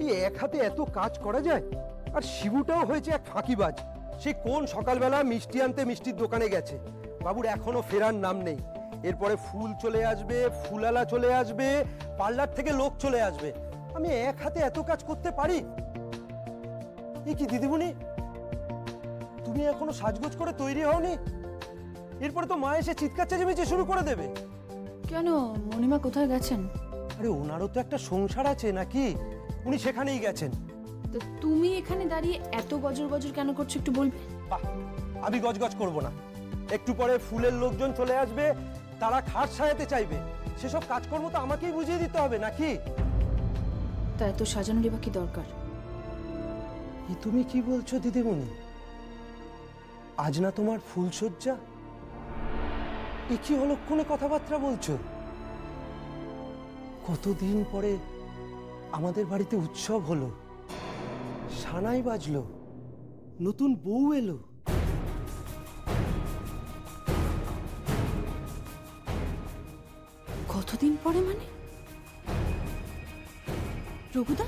এই এক হাতে এত কাজ করা যায়? আর শিবুটাও হয়েছে এক ফাঁকিবাজ। সে কোন সকালবেলা মিষ্টি আনতে মিষ্টির দোকানে গেছে, বাবুর এখনো ফেরার নাম নেই। এরপরে ফুল চলে আসবে, ফুলালা চলে আসবে, পার্লার থেকে লোক চলে আসবে। আমি এক হাতে এত কাজ করতে পারি? এ কি দিদিমণি, তুমি এখনো সাজগোজ করে তৈরি হওনি? এরপরে তো মা এসে চিৎকার চেঁচামেচি শুরু করে দেবে। কেন, মণিমা কোথায় গেছেন? আরে ওনারও তো একটা সংসার আছে নাকি, উনি সেখানেই গেছেন। তো তুমি এখানে দাঁড়িয়ে এত গজর গজর কেন করছো একটু বলবে? বাহ, আমি গজগজ করব না। একটু পরে ফুলের লোকজন চলে আসবে, তারা খাট সাজাতে চাইবে, সেসব কাজকর্ম তো আমাকেই বুঝিয়ে দিতে হবে নাকি? তা এত সাজানোরই বা কি দরকার? তুমি কি বলছো দিদিমণি? আজ না তোমার ফুলসজ্জা? এ কি অলক্ষণে কথাবার্তা বলছো? কতদিন পরে আমাদের বাড়িতে উৎসব হলো, সানাই বাজলো, নতুন বউ এলো। কতদিন পরে মানে? রঘুদা,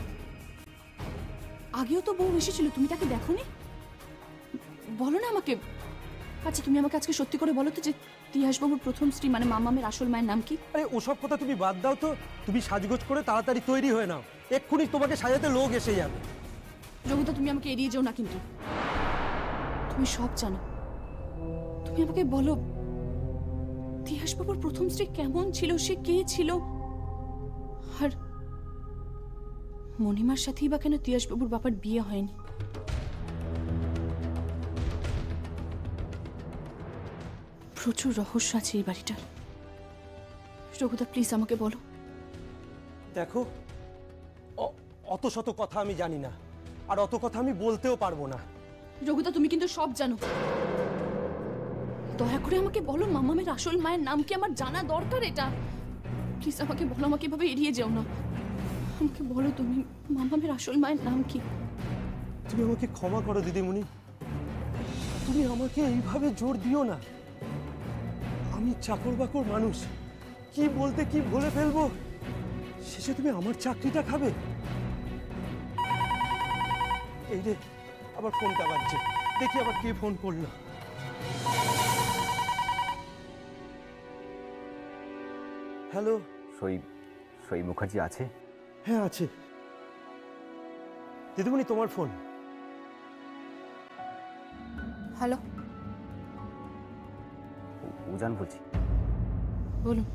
আগেও তো বউ এসেছিল, তুমি তাকে দেখোনি? বলো না আমাকে। আচ্ছা তুমি আমাকে আজকে সত্যি করে বলো তো যে তিয়াসবাবুর প্রথম স্ত্রী মানে মামামের আসল মায়ের নাম কি? আরে ওসব কথা তুমি বাদ দাও তো, তুমি সাজগোজ করে তাড়াতাড়ি তৈরি হয়ে নাও, এক্ষুনি তোমাকে সাজাতে লোক এসে যাবে। রঘুদা তুমি আমাকে এড়িয়ে যাও না কিন্তু, তুমি সব জানো। তুমি আমাকে বলো তিয়াসবাবুর প্রথম স্ত্রী কেমন ছিল, সে কে ছিল, আর মণিমার সাথেই বা কেন তিয়াসবাবুর বাবার বিয়ে হয়নি? প্রচুর রহস্য আছে এই বাড়িটার। রঘুদা প্লিজ আমাকে বলো। দেখো, অত শত কথা আমি জানি না, আর অত কথা আমি বলতেও পারবো না। রঘুদা তুমি কিন্তু সব জানো, দয়া করে আমাকে বলো মামামের আসল মায়ের নাম কি? আমার জানা দরকার এটা। প্লিজ আমাকে বলো, আমাকে এভাবে এড়িয়ে যাও না। আমাকে বলো তুমি মামামের আসল মায়ের নাম কি? তুমি আমাকে ক্ষমা করো দিদিমণি, তুমি আমাকে এইভাবে জোর দিও না। আমি চাকর বাকর মানুষ, কি বলতে কি বলে ফেলবো, শেষে তুমি আমার চাকরিটা খাবে। এই রে, আবার ফোনটা বাজছে, দেখি আবার কে ফোন করলো। হ্যালো। সই মুখার্জি আছে? হ্যাঁ আছে। দিদিমণি তোমার ফোন। হ্যালো, উজান বলছি। বলুন।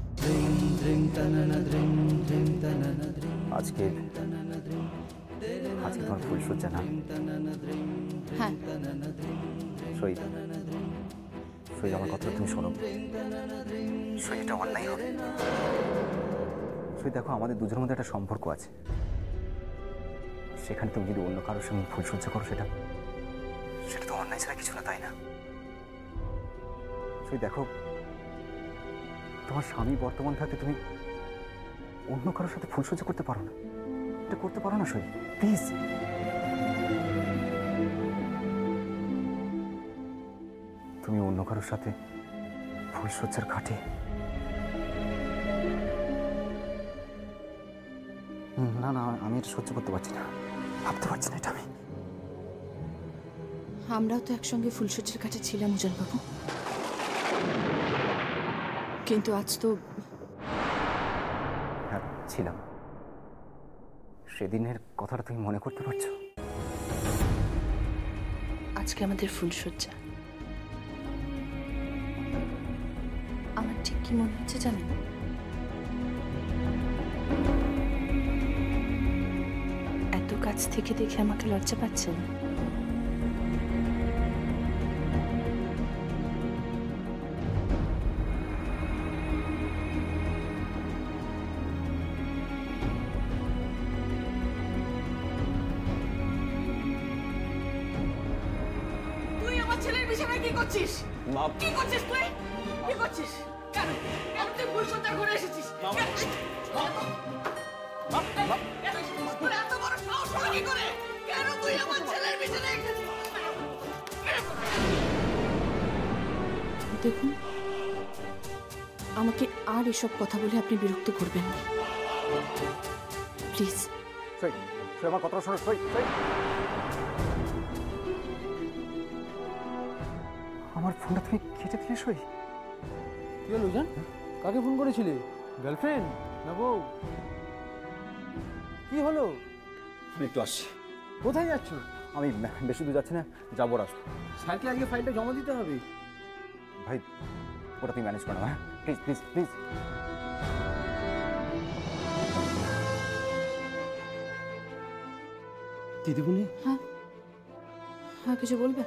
আজকে তোমার ফুলসজ্জা না? হ্যাঁ। সই আমার কথা তুমি শোনো। সই এটা অন্যায় হবে। সই দেখো, আমাদের দুজনের মধ্যে একটা সম্পর্ক আছে, সেখানে তুমি যদি অন্য কারোর সঙ্গে ফুলসজ্জা করো, সেটা তো অন্যায় ছাড়া কিছু না, তাই না? সই দেখো, তোমার স্বামী বর্তমান থাকতে তুমি অন্য কারোর সাথে ফুলসজ্জা করতে পারো না, এটা করতে পারো না সই, প্লিজ। তুমি অন্য কারোর সাথে ফুলসজ্জার ঘাটে না না, আমি এটা সহ্য করতে পারছি না, ভাবতে পারছি না এটা আমি। আমরাও তো একসঙ্গে ফুলসজ্জার ঘাটে ছিলাম উজানবাবু, কিন্তু আজ তো। হ্যাঁ ছিলাম। সেদিনের কথাটা তুমি মনে করতে পারছো? আজকে আমাদের ফুলসজ্জা। আমার ঠিক কি মনে হচ্ছে জানেন? এত কাছ থেকে দেখে আমাকে লজ্জা পাচ্ছেন? কি করছিস? কি করছিস তুই? কি করছিস? কেন তুই ফুলসজ্জা করে এসেছিস? এত বড় সাহস হলো কি করে? কেন তুই আমার ছেলের পিছনে? দেখুন, আমাকে আর এসব কথা বলে আপনি বিরক্ত করবেন না প্লিজ। সই সই আমার কথা শোনো, সই সই। আমার ফোনটা তুমি কেটে দিলে সই। কি হলো জান? কাকে ফোন করেছিলে? গার্লফ্রেন্ড না বউ? কি হলো? আমি একটু আসছি। কোথায় যাচ্ছ? আমি বেশি দূর যাচ্ছি না, যাবো রাস্তা। স্যারকে আগে ফাইলটা জমা দিতে হবে। ভাই ওটা তুমি ম্যানেজ করো, হ্যাঁ প্লিজ প্লিজ প্লিজ। দিদিমণি, হ্যাঁ হ্যাঁ, কিছু বলবে?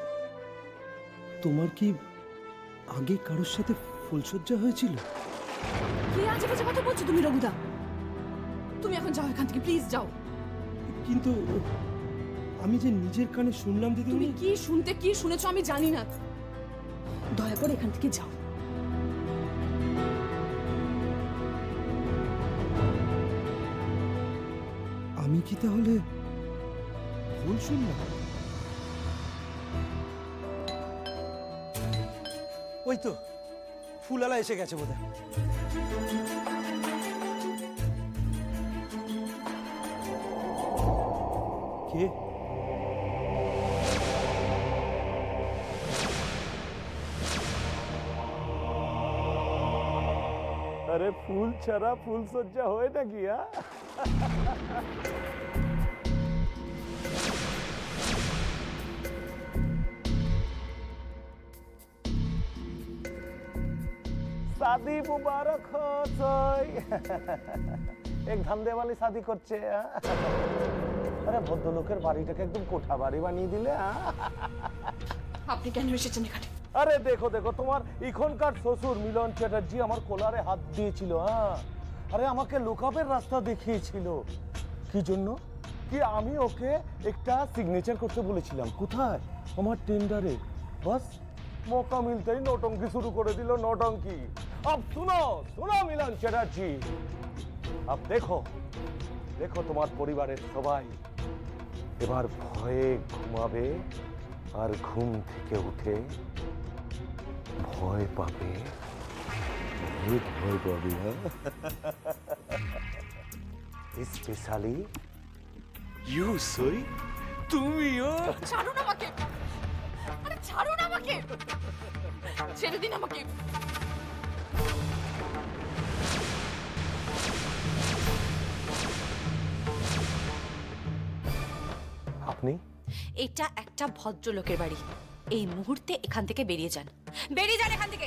তোমার কি আগে কারোর সাথে ফুলসজ্জা হয়েছিল? কি আজে বাজে কথা বলছো তুমি রঘুদা? তুমি এখন যাও এখান থেকে, প্লিজ যাও। কিন্তু আমি যে নিজের কানে শুনলাম তুমি দিদিমণি। কি শুনতে কি শুনেছো আমি জানি না, দয়া করে এখান থেকে যাও। আমি কি তাহলে ভুল শুনলাম? ওই তো ফুলালা এসে গেছে বোধহয়। কে? अरे फूल छरा फूल सज्जा होए ना किया। शादी मुबारक हो सोई। एक धंधे वाली शादी করছে। আরে ভদ্রলোকের বাড়িটাকে একদম কোঠা বাড়ি বানিয়ে দিলে। আপনি কেন এসেছেন এখানে? আরে দেখো দেখো, তোমার এখনকার শ্বশুর মিলন চ্যাটার্জি আমার কোলারে হাত দিয়েছিল। আরে আমাকে লুকাবের রাস্তা দেখিয়েছিল। কি জন্য? কি আমি ওকে একটা সিগনেচার করতে বলেছিলাম। কোথায়? আমার টেন্ডারে। বাস মौका मिलते ही नौटंकी शुरू করে দিল। नौटंकी। अब सुनो सुनो मिलन চ্যাটার্জি, अब देखो देखो তোমার পরিবারের সবাই এবার ভয়ে ঘুমাবে আর ঘুম থেকে উঠে ভয় পাবে। বহুত ভয় পাবে। স্পেশালি ইউ সই, তুমিও। ছাড়ুন আমাকে, আরে ছাড়ুন আমাকে, ছেড়ে দিন আমাকে। আপনি? এটা একটা ভদ্রলোকের বাড়ি, এই মুহূর্তে এখান থেকে বেরিয়ে যান, বেরিয়ে যান এখান থেকে।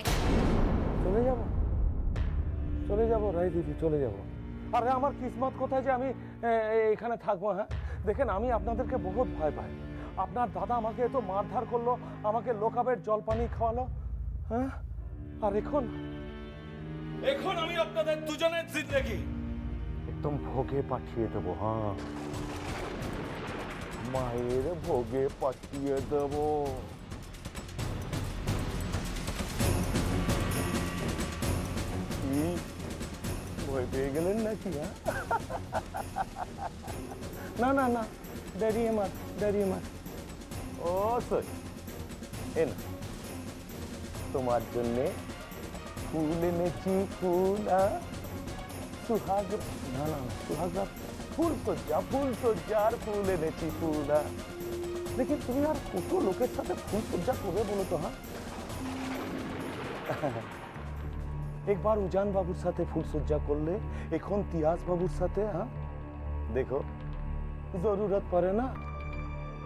চলে যাব, চলে যাব রাই দিদি, চলে যাব। আরে আমার কিসমত কোথায় যে আমি এখানে থাকবো। হ্যাঁ দেখেন, আমি আপনাদেরকে বহুত ভয় পাই। আপনার দাদা আমাকে এত মারধর করলো, আমাকে লোকাবের জল পানি খাওয়ালো। হ্যাঁ আর এখন এখন আমি আপনাদের দুজনের জিন্দেগি একদম ভোগে পাঠিয়ে দেবো। হ্যাঁ মায়ের ভোগে পাঠিয়ে দেবো। ভয় পেয়ে গেলেন নাকি? না না না, দাঁড়িয়ে মার, দাঁড়িয়ে মার। ও সই, এ না তোমার জন্যে ফুল এনেছি, ফুল। সুহাগ না না সুহাগ ফুল সজ্জার ফুল এনেছি, ফুল। দেখি তুমি আর কত লোকের সাথে ফুল সজ্জা করবে বলো তো? হ্যাঁ একবার উজান বাবুর সাথে ফুল সজ্জা করলে, এখন তিয়াস বাবুর সাথে। হ্যাঁ দেখো জরুরত পড়ে না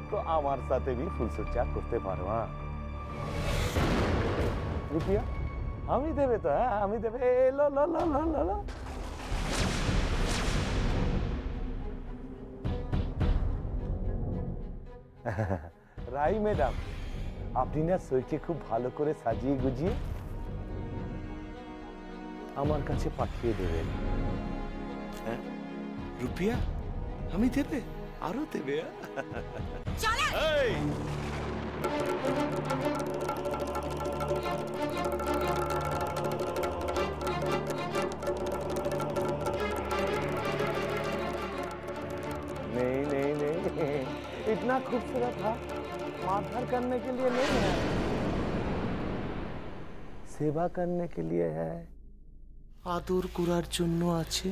তো আমার সাথে भी ফুল সজ্জা করতে পারো। হ্যাঁ রুপিয়া আমি দেবে তো? হ্যাঁ আমি দেবে। লো লো লো লো লো লো। রাই ম্যাডাম, আপনি না সইকে খুব ভালো করে সাজিয়ে গুজিয়ে আমার কাছে পাঠিয়ে দেবেন। হ্যাঁ রুপিয়া আমি দেবে, আরো দেবে। नहीं नहीं नहीं, इतना खूबसूरत था मारधर करने के लिए नहीं है, सेवा करने के लिए है, আদর করার জন্য আছে।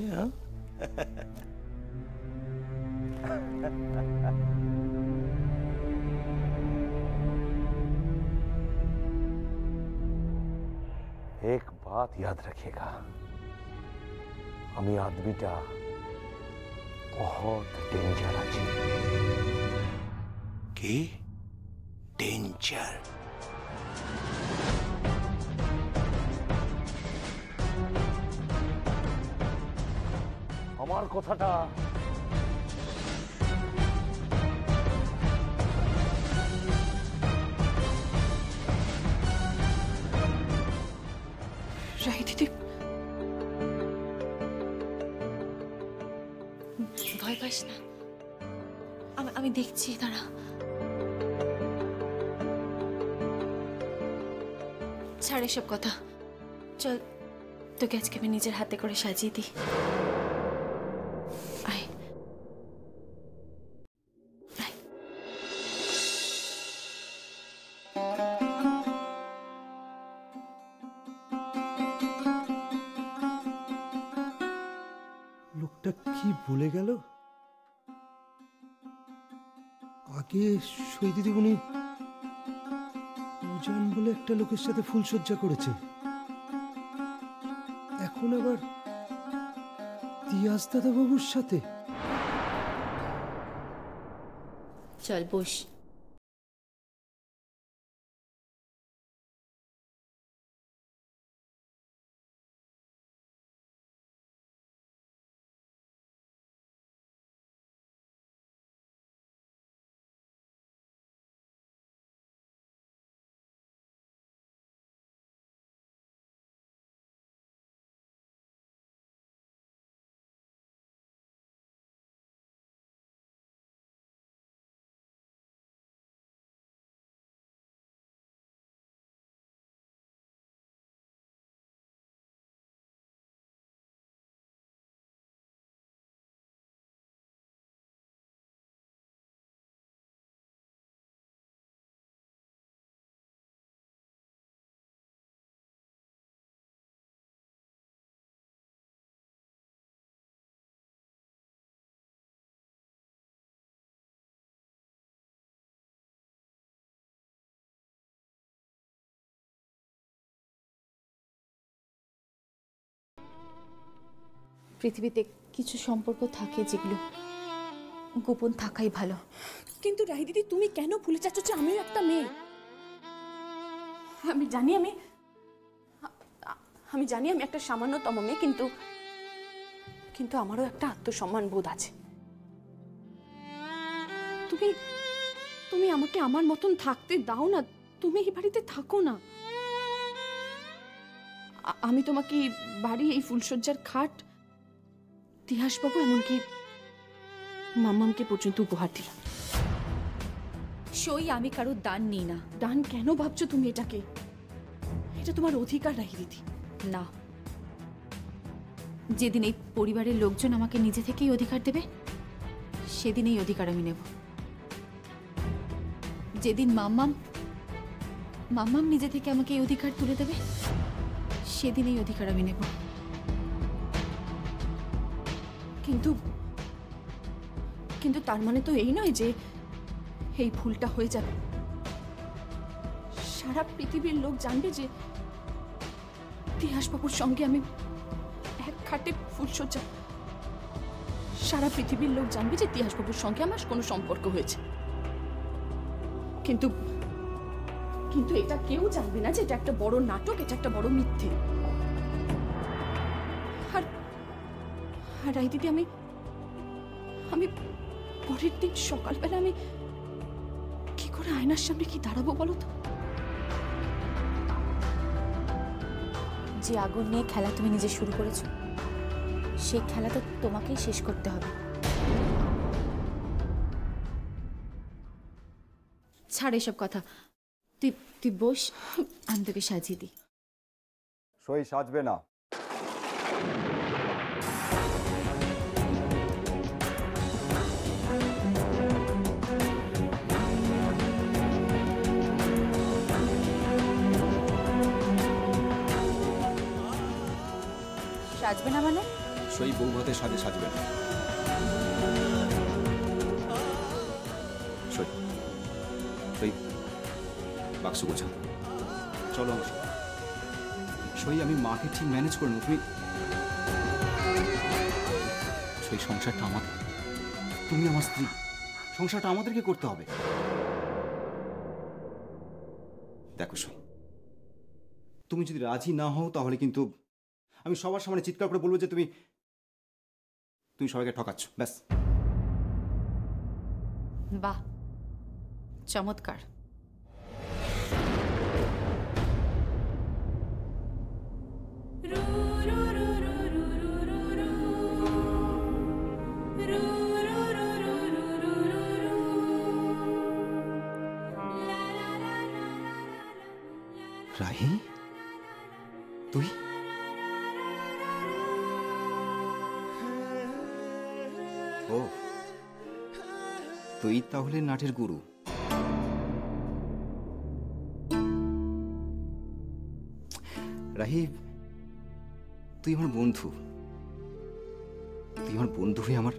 एक बात याद रखिएगा, আমি আদমিটা बहुत डेंजर আছে। কি ডেঞ্জার? আমার কথাটা রাই দিদি, ভয় পাস না, আমি দেখছি, দাঁড়া। ছাড় এসব কথা, চল তোকে আজকে আমি নিজের হাতে করে সাজিয়ে দিই। আয় আয়। লোকটা কি বলে গেল? আগে সই দিদিমণি উজান বলে একটা লোকের সাথে ফুলসজ্জা করেছে, এখন আবার তিয়াস দাদা বাবুর সাথে। চল বস। পৃথিবীতে কিছু সম্পর্ক থাকে যেগুলো গোপন থাকাই ভালো। কিন্তু রাই দিদি, তুমি কেন ভুলে যাচ্ছ যে আমিও একটা মেয়ে? আমি জানি আমি একটা সামান্যতম মেয়ে, কিন্তু আমারও একটা আত্মসম্মান বোধ আছে। তুমি আমাকে আমার মতন থাকতে দাও না, তুমি এই বাড়িতে থাকো না। আমি তোমাকে বাড়ি, এই ফুলসজ্জার খাট, তিয়াসবাবু, এমনকি মাম্মামকে পর্যন্ত উপহার দিলাম। সই আমি কারো দান নিই না। দান কেন ভাবছো তুমি এটাকে? এটা তোমার অধিকার রাই দিদি। না, যেদিন এই পরিবারের লোকজন আমাকে নিজে থেকেই অধিকার দেবে, সেদিন এই অধিকার আমি নেব। যেদিন মাম্মাম নিজে থেকে আমাকে এই অধিকার তুলে দেবে, সেদিন এই অধিকার আমি নেব। কিন্তু তার মানে তো এই নয় যে এই ভুলটা হয়ে যাবে। সারা পৃথিবীর লোক জানবে যে তিয়াসবাবুর সঙ্গে আমি এক খাটে ফুলসজ্জা। সারা পৃথিবীর লোক জানবে যে তিয়াসবাবুর সঙ্গে আমার কোনো সম্পর্ক হয়েছে। কিন্তু এটা কেউ জানবে না যে এটা একটা বড় নাটক, এটা একটা বড় মিথ্যে। আর রাই দিদি, আমি পরের দিন সকালবেলা আমি কি করে আয়নার সামনে কি দাঁড়াবো বলো তো? যে আগুন নিয়ে খেলা তুমি নিজে শুরু করেছো, সেই খেলা তো তোমাকেই শেষ করতে হবে। ছাড় এসব কথা, তুই বস, আমি তোকে সাজিয়ে দিই। সই সাজবে না। সাজবে না মানে? সই বৌভাতের সাথে সাজবে না। সই বাক্স গোছা, চলো আমার সাথে। সই আমি মাকে ঠিক ম্যানেজ করে নেব, তুমি সই সংসারটা আমাদের, তুমি আমার স্ত্রী, সংসারটা আমাদেরকে করতে হবে। দেখো সই, তুমি যদি রাজি না হও তাহলে কিন্তু আমি সবার সামনে চিৎকার করে বলবো যে তুমি সবাইকে ঠকাচ্ছ, ব্যাস। বাহ, চমৎকার। রাহি, তুই? ও, তুই তাহলে নাটের গুরু। রাহি, তুই আমার বন্ধু, তুই আমার বন্ধু হয়ে আমার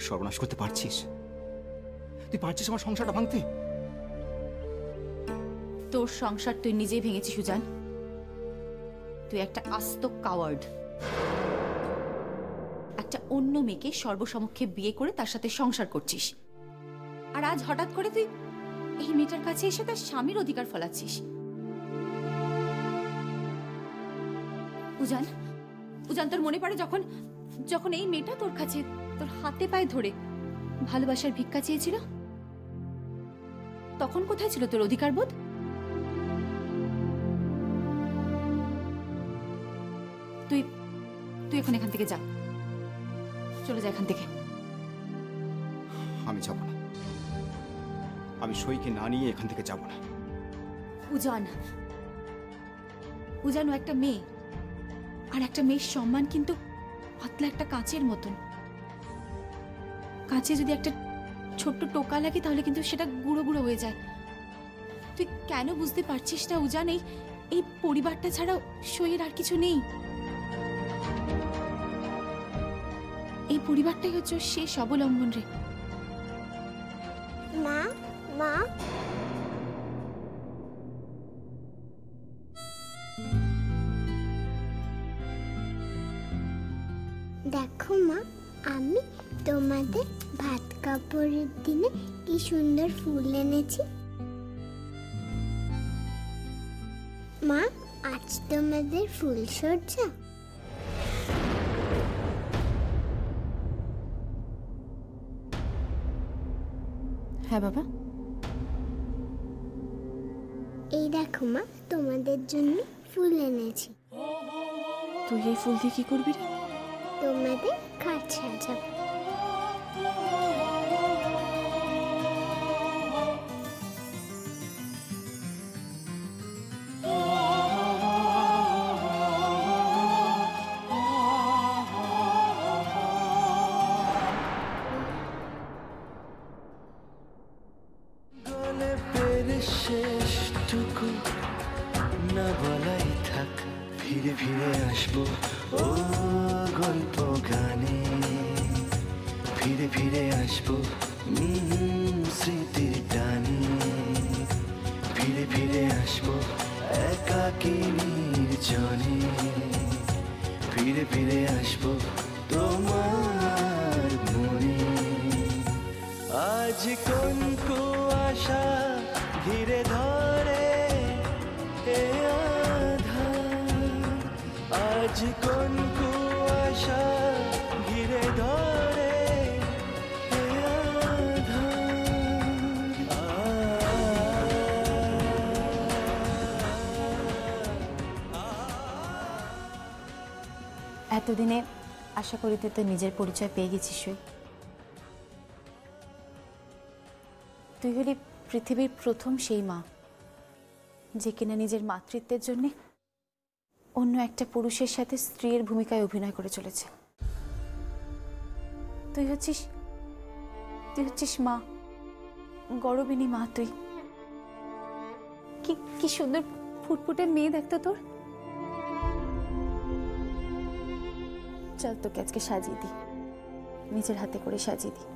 সর্বনাশ করতে পারছিস? তুই পারছিস আমার সংসারটা ভাঙতে? তোর সংসার তুই নিজেই ভেঙেছিস সুজান। তুই একটা আস্ত কাওয়ার্ড। একটা অন্য মেয়েকে সর্বসমক্ষে বিয়ে করে তার সাথে সংসার করছিস, আর আজ হঠাৎ করে তুই এই মেয়েটার কাছে এসে তার স্বামীর অধিকার ফলাচ্ছিস। উজান, উজান, তোর মনে পড়ে যখন যখন এই মেয়েটা তোর কাছে তোর হাতে পায়ে ধরে ভালোবাসার ভিক্ষা চেয়েছিল? তখন কোথায় ছিল তোর অধিকার বোধ? তুই তুই এখন এখান থেকে যা, চলে যা এখান থেকে। আমি যাব না, আমি সইকে না নিয়ে এখান থেকে যাব না। উজান, উজান, ও একটা মেয়ে, আর একটা মেয়ের সম্মান কিন্তু পাতলা একটা কাঁচের মতন। কাঁচে যদি একটা ছোট্ট টোকা লাগে তাহলে কিন্তু সেটা গুঁড়ো গুঁড়ো হয়ে যায়। তুই কেন বুঝতে পারছিস না উজান? এই পরিবারটা ছাড়া সইয়ের আর কিছু নেই। এই পরিবারটাই হচ্ছে ওর শেষ অবলম্বন রে। মা, মা, দেখো মা, আমি তোমাদের ভাত কাপড়ের দিনে কি সুন্দর ফুল এনেছি। মা, আজ তোমাদের ফুল সজ্জা। হ্যাঁ বাবা। এই দেখো মা, তোমাদের জন্য ফুল এনেছি। তুই এই ফুল দিয়ে কি করবি রে? তোমাদের খাট সাজাবো। শেষটুকু না বলাই থাক, ফিরে ফিরে আসবো ও গল্প গানে, ফিরে ফিরে আসবো স্মৃতির টানে, ফিরে ফিরে আসবো একাকী নির্জনে, ফিরে ফিরে আসবো তোমার মনে। আজ কোন কুয়াশা ঘিরে ধরে এ আধার, আজ কোন কুয়াশা ঘিরে ধরে এ এতদিনে আশা করি তুই তো নিজের পরিচয় পেয়ে গেছিস। তুই হলি পৃথিবীর প্রথম সেই মা যে কিনা নিজের মাতৃত্বের জন্য অন্য একটা পুরুষের সাথে স্ত্রীর ভূমিকায় অভিনয় করে চলেছে। তুই হচ্ছিস মা, গর্বিনী মা। তুই কি সুন্দর ফুটফুটে মেয়ে দেখতো তোর। চল তোকে আজকে সাজিয়ে দিই, নিজের হাতে করে সাজিয়ে দিই।